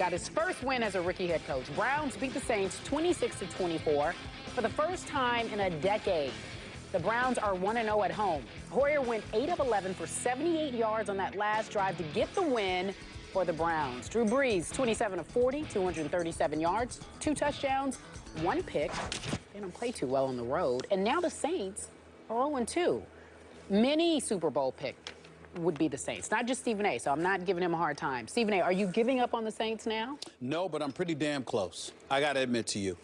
got his first win as a rookie head coach. Browns beat the Saints 26-24 for the first time in a decade. The Browns are 1-0 at home. Hoyer went 8 of 11 for 78 yards on that last drive to get the win for the Browns. Drew Brees, 27 of 40, 237 yards, 2 touchdowns, 1 pick. They don't play too well on the road. And now the Saints are 0-2. Many Super Bowl pick would be the Saints, not just Stephen A., so I'm not giving him a hard time. Stephen A., are you giving up on the Saints now? No, but I'm pretty damn close. I got to admit to you.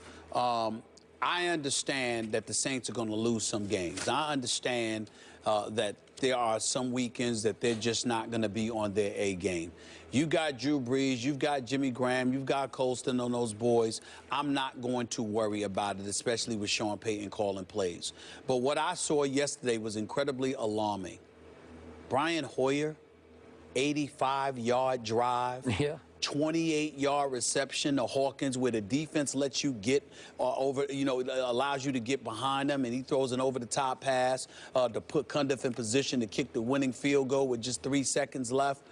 I understand that the Saints are going to lose some games. I understand that there are some weekends that they're just not going to be on their A game. You got Drew Brees, you've got Jimmy Graham, you've got Colston on those boys. I'm not going to worry about it, especially with Sean Payton calling plays. But what I saw yesterday was incredibly alarming. Brian Hoyer, 85-yard drive. Yeah. 28-yard reception to Hawkins, where the defense lets you get over, allows you to get behind them, and he throws an over-the-top pass to put Cundiff in position to kick the winning field goal with just 3 seconds left.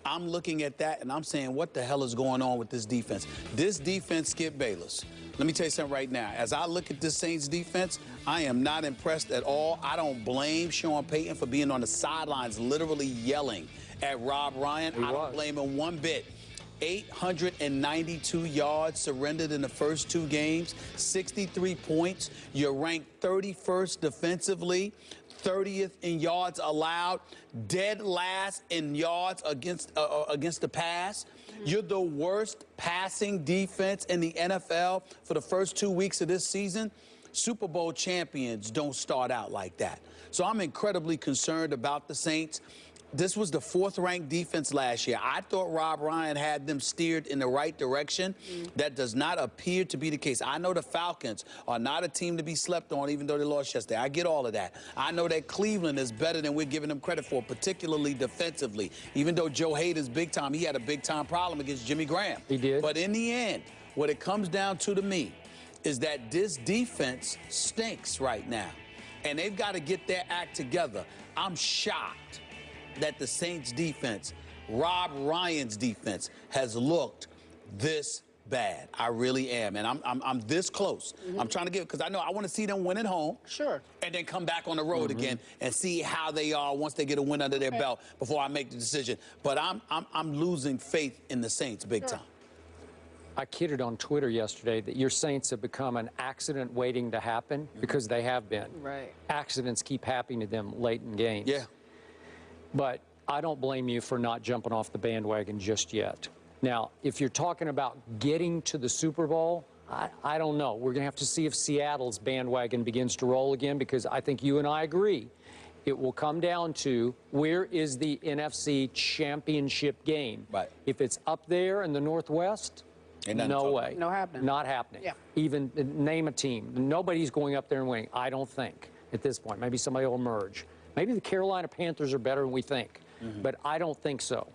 I'm looking at that, and I'm saying, what the hell is going on with this defense? This defense, Skip Bayless, let me tell you something right now. As I look at this Saints defense, I am not impressed at all. I don't blame Sean Payton for being on the sidelines literally yelling at Rob Ryan. I don't blame him one bit. 892 yards surrendered in the first 2 games, 63 points. You're ranked 31st defensively, 30th in yards allowed, dead last in yards against the pass. You're the worst passing defense in the NFL for the first 2 weeks of this season. Super Bowl champions don't start out like that. So I'm incredibly concerned about the Saints. This was the 4th-ranked defense last year. I thought Rob Ryan had them steered in the right direction. That does not appear to be the case. I know the Falcons are not a team to be slept on, even though they lost yesterday. I get all of that. I know that Cleveland is better than we're giving them credit for, particularly defensively. Even though Joe Hader's big time, he had a big-time problem against Jimmy Graham. He did. But in the end, what it comes down to me is that this defense stinks right now, and they've got to get their act together. I'm shocked that the Saints defense, Rob Ryan's defense, has looked this bad. I really am, and I'm this close. I'm trying to get, because I know I want to see them win at home. Sure. And then come back on the road again and see how they are once they get a win under their belt before I make the decision. But I'm losing faith in the Saints big time. I kidded on Twitter yesterday that your Saints have become an accident waiting to happen, because they have been. Right. Accidents keep happening to them late in games. Yeah. But I don't blame you for not jumping off the bandwagon just yet. Now, if you're talking about getting to the Super Bowl, I don't know. We're going to have to see if Seattle's bandwagon begins to roll again, because I think you and I agree. It will come down to, where is the NFC Championship game? Right. If it's up there in the Northwest, no way. No happening. Not happening. Yeah. Even name a team. Nobody's going up there and winning, I don't think, at this point. Maybe somebody will emerge. Maybe the Carolina Panthers are better than we think, but I don't think so.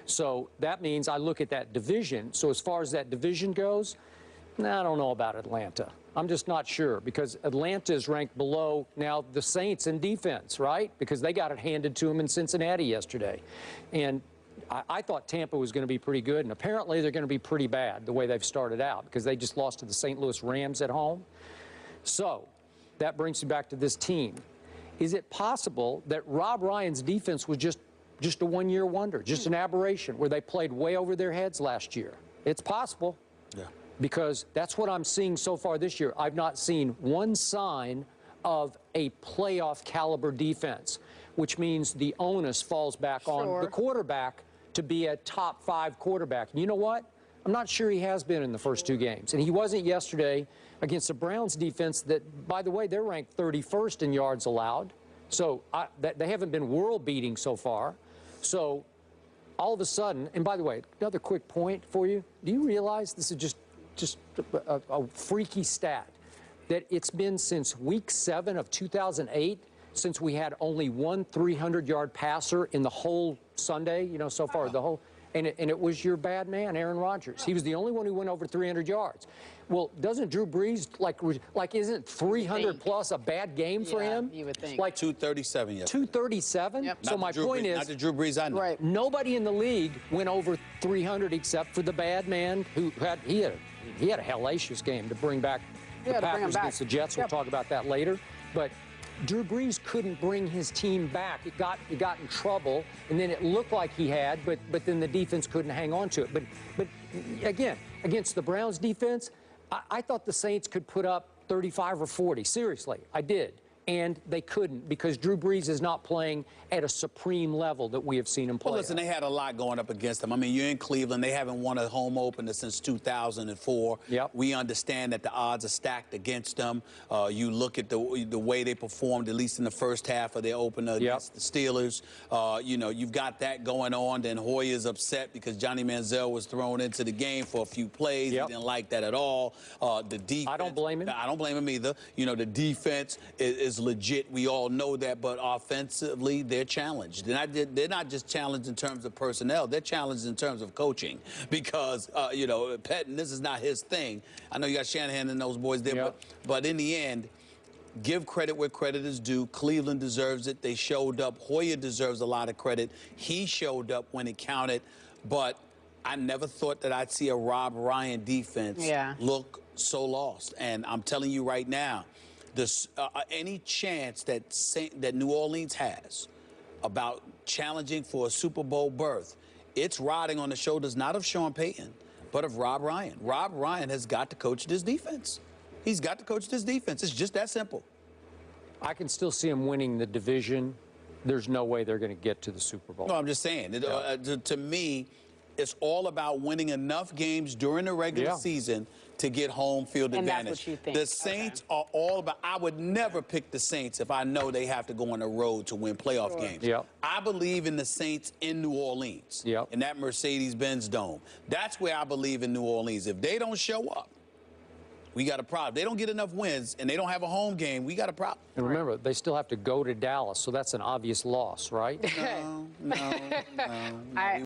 So that means I look at that division. So as far as that division goes, I don't know about Atlanta. I'm just not sure, because Atlanta is ranked below now the Saints in defense, right? Because they got it handed to them in Cincinnati yesterday. And I thought Tampa was going to be pretty good, and apparently they're going to be pretty bad the way they've started out, because they just lost to the St. Louis Rams at home. So that brings me back to this team. Is it possible that Rob Ryan's defense was just a one-year wonder, just an aberration, where they played way over their heads last year? It's possible. Yeah. Because that's what I'm seeing so far this year. I've not seen one sign of a playoff caliber defense, which means the onus falls back on the quarterback to be a top 5 quarterback. And you know what? I'm not sure he has been in the first 2 games. And he wasn't yesterday against the Browns defense that, by the way, they're ranked 31st in yards allowed. So they haven't been world-beating so far. So all of a sudden, and by the way, another quick point for you. Do you realize this is just a freaky stat, that it's been since week 7 of 2008 since we had only one 300-yard passer in the whole Sunday, so far, the whole. and it was your bad man, Aaron Rodgers. He was the only one who went over 300 yards. Well, doesn't Drew Brees, isn't 300 plus a bad game for him? You would think. Like 237, yes. 237? Yep. So my point is, not the Drew Brees I know. Right. nobody in the league went over 300 except for the bad man who had a hellacious game to bring back the Packers against the Jets. We'll talk about that later. But Drew Brees couldn't bring his team back. It got in trouble, and then it looked like he had, but then the defense couldn't hang on to it. But again, against the Browns defense, I thought the Saints could put up 35 or 40. Seriously, I did. And they couldn't because Drew Brees is not playing at a supreme level that we have seen him play. Well, listen, they had a lot going up against them. I mean, you're in Cleveland. They haven't won a home opener since 2004. Yep. We understand that the odds are stacked against them. You look at the way they performed, at least in the first half of their opener against the Steelers. You've got that going on. Then Hoyer's upset because Johnny Manziel was thrown into the game for a few plays. He didn't like that at all. The defense. I don't blame him. I don't blame him either. The defense is legit. We all know that, but offensively, they're challenged. They're not just challenged in terms of personnel. They're challenged in terms of coaching because, Pettin, this is not his thing. I know you got Shanahan and those boys there, but in the end, give credit where credit is due. Cleveland deserves it. They showed up. Hoyer deserves a lot of credit. He showed up when it counted, but I never thought that I'd see a Rob Ryan defense look so lost. And I'm telling you right now, any chance that New Orleans has about challenging for a Super Bowl berth, it's riding on the shoulders not of Sean Payton, but of Rob Ryan. Rob Ryan has got to coach this defense. He's got to coach this defense. It's just that simple. I can still see him winning the division. There's no way they're going to get to the Super Bowl. No, I'm just saying. To me, it's all about winning enough games during the regular season to get home field advantage. And that's what you think. The Saints are all about. I would never pick the Saints if I know they have to go on the road to win playoff games. I believe in the Saints in New Orleans, in that Mercedes-Benz Dome. That's where I believe in New Orleans. If they don't show up, we got a problem. They don't get enough wins, and they don't have a home game. We got a problem. And remember, they still have to go to Dallas, so that's an obvious loss, right? No.